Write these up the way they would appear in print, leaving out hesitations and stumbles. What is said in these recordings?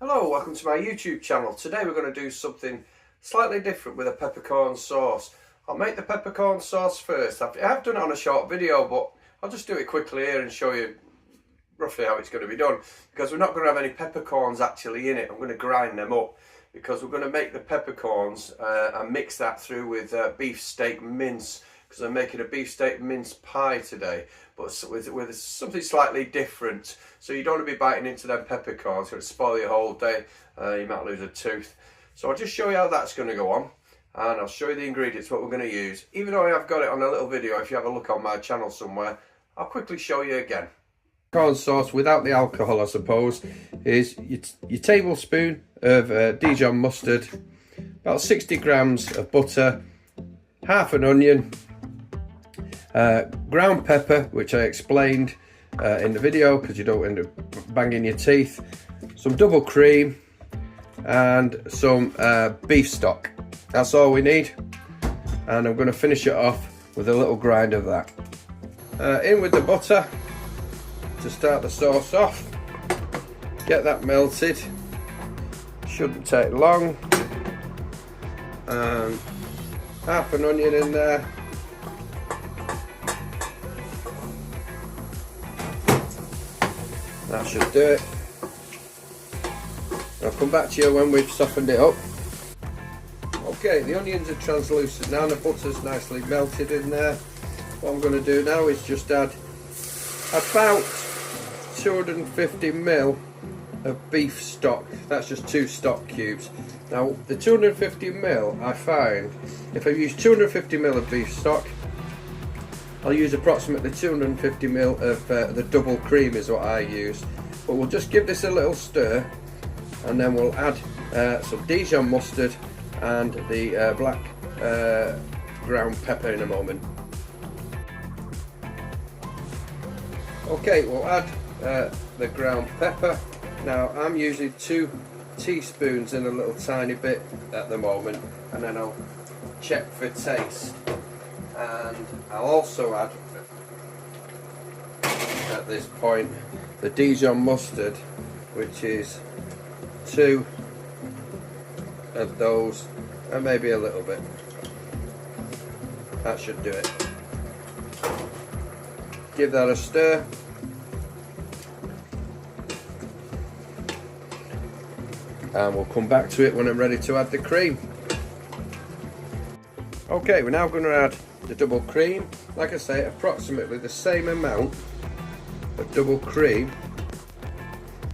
Hello, welcome to my YouTube channel. Today we're going to do something slightly different with a peppercorn sauce. I'll make the peppercorn sauce first. I have done it on a short video, but I'll just do it quickly here and show you roughly how it's going to be done, because we're not going to have any peppercorns actually in it. I'm going to grind them up because we're going to make the peppercorns and mix that through with beef steak mince, because I'm making a beef steak mince pie today, but with something slightly different. So you don't want to be biting into them peppercorns, it'll spoil your whole day. You might lose a tooth. So I'll just show you how that's going to go on, and I'll show you the ingredients, what we're going to use. Even though I have got it on a little video, if you have a look on my channel somewhere, I'll quickly show you again. Peppercorn sauce without the alcohol, I suppose, is your tablespoon of Dijon mustard, about 60 grams of butter, half an onion, ground pepper, which I explained in the video because you don't end up banging your teeth, some double cream, and some beef stock. That's all we need, and I'm going to finish it off with a little grind of that. In with the butter to start the sauce off. Get that melted, shouldn't take long, and half an onion in there. That should do it. I'll come back to you when we've softened it up. Okay, the onions are translucent now, and the butter's nicely melted in there. What I'm going to do now is just add about 250 ml of beef stock. That's just 2 stock cubes. Now the 250 ml, I find if I use 250 ml of beef stock, I'll use approximately 250 ml of the double cream is what I use. But we'll just give this a little stir, and then we'll add some Dijon mustard and the black ground pepper in a moment. Okay, we'll add the ground pepper. Now I'm using 2 teaspoons in a little tiny bit at the moment, and then I'll check for taste. And I'll also add, at this point, the Dijon mustard, which is 2 of those, and maybe a little bit. That should do it. Give that a stir. And we'll come back to it when I'm ready to add the cream. Okay, we're now going to add the double cream. Like I say, approximately the same amount of double cream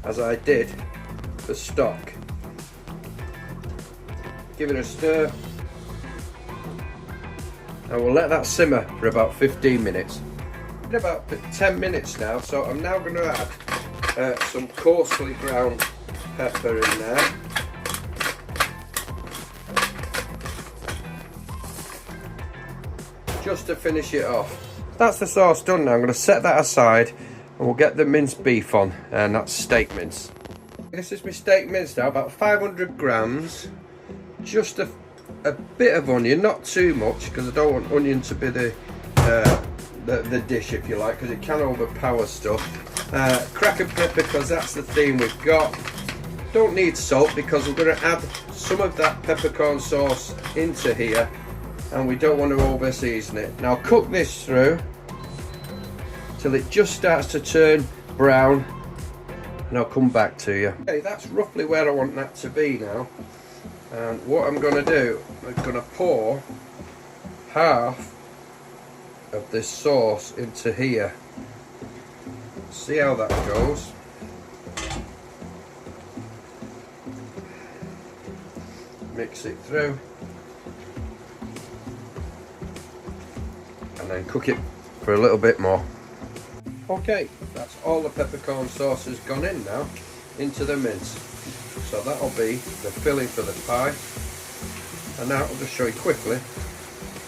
as I did the stock. Give it a stir, and we'll let that simmer for about 15 minutes. In about 10 minutes now, so I'm now going to add some coarsely ground pepper in there. Just to finish it off. That's the sauce done now. I'm going to set that aside, and we'll get the minced beef on, and that's steak mince. This is my steak mince now, about 500 grams. Just a bit of onion, not too much, because I don't want onion to be the dish, if you like, because it can overpower stuff. Cracker pepper, because that's the theme we've got. Don't need salt because we're going to add some of that peppercorn sauce into here, and we don't want to over season it. Now cook this through till it just starts to turn brown, and I'll come back to you. Okay, that's roughly where I want that to be now, and what I'm going to do, I'm going to pour half of this sauce into here. See how that goes. Mix it through, and then cook it for a little bit more. Okay, that's all the peppercorn sauce has gone in now into the mince, so that'll be the filling for the pie. And now I'll just show you quickly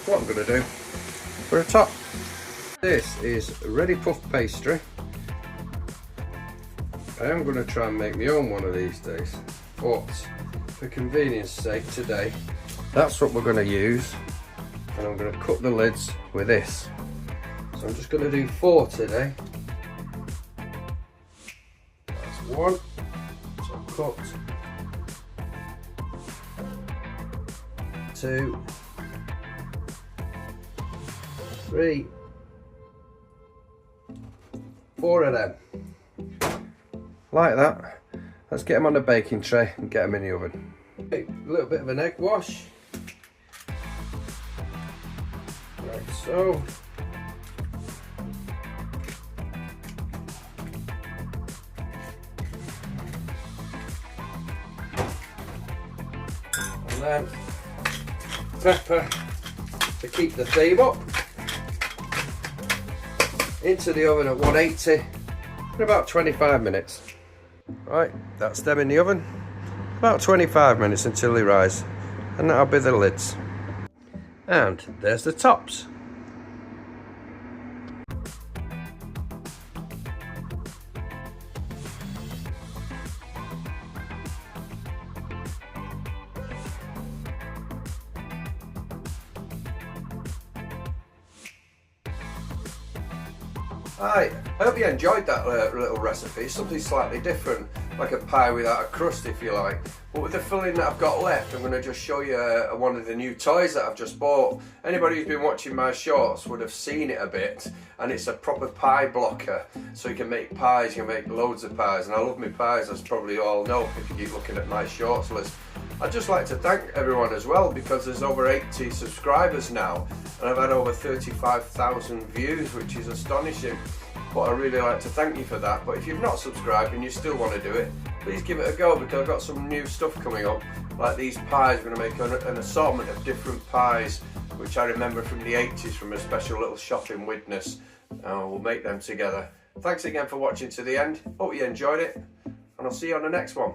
what I'm going to do for a top. This is ready puff pastry. I am going to try and make my own one of these days, but for convenience sake today, that's what we're going to use, and I'm going to cut the lids with this. So I'm just going to do 4 today. That's 1. So cut. 2, 3, 4 of them. Like that. Let's get them on the baking tray and get them in the oven. A little bit of an egg wash. Like so. And then pepper to keep the theme up. Into the oven at 180 for about 25 minutes. Right, that's them in the oven. About 25 minutes until they rise. And that'll be the lids. And there's the tops. Hi, I hope you enjoyed that little recipe. Something slightly different, like a pie without a crust if you like. But with the filling that I've got left, I'm going to just show you one of the new toys that I've just bought. Anybody who's been watching my shorts would have seen it a bit, and it's a proper pie blocker. So you can make pies, you can make loads of pies, and I love my pies, as probably you all know if you keep looking at my shorts list. I'd just like to thank everyone as well, because there's over 80 subscribers now, and I've had over 35,000 views, which is astonishing. But I really like to thank you for that. But if you've not subscribed and you still want to do it, please give it a go, because I've got some new stuff coming up, like these pies. I'm going to make an assortment of different pies, which I remember from the 80s from a special little shop in Widnes. We'll make them together. Thanks again for watching to the end. Hope you enjoyed it, and I'll see you on the next one.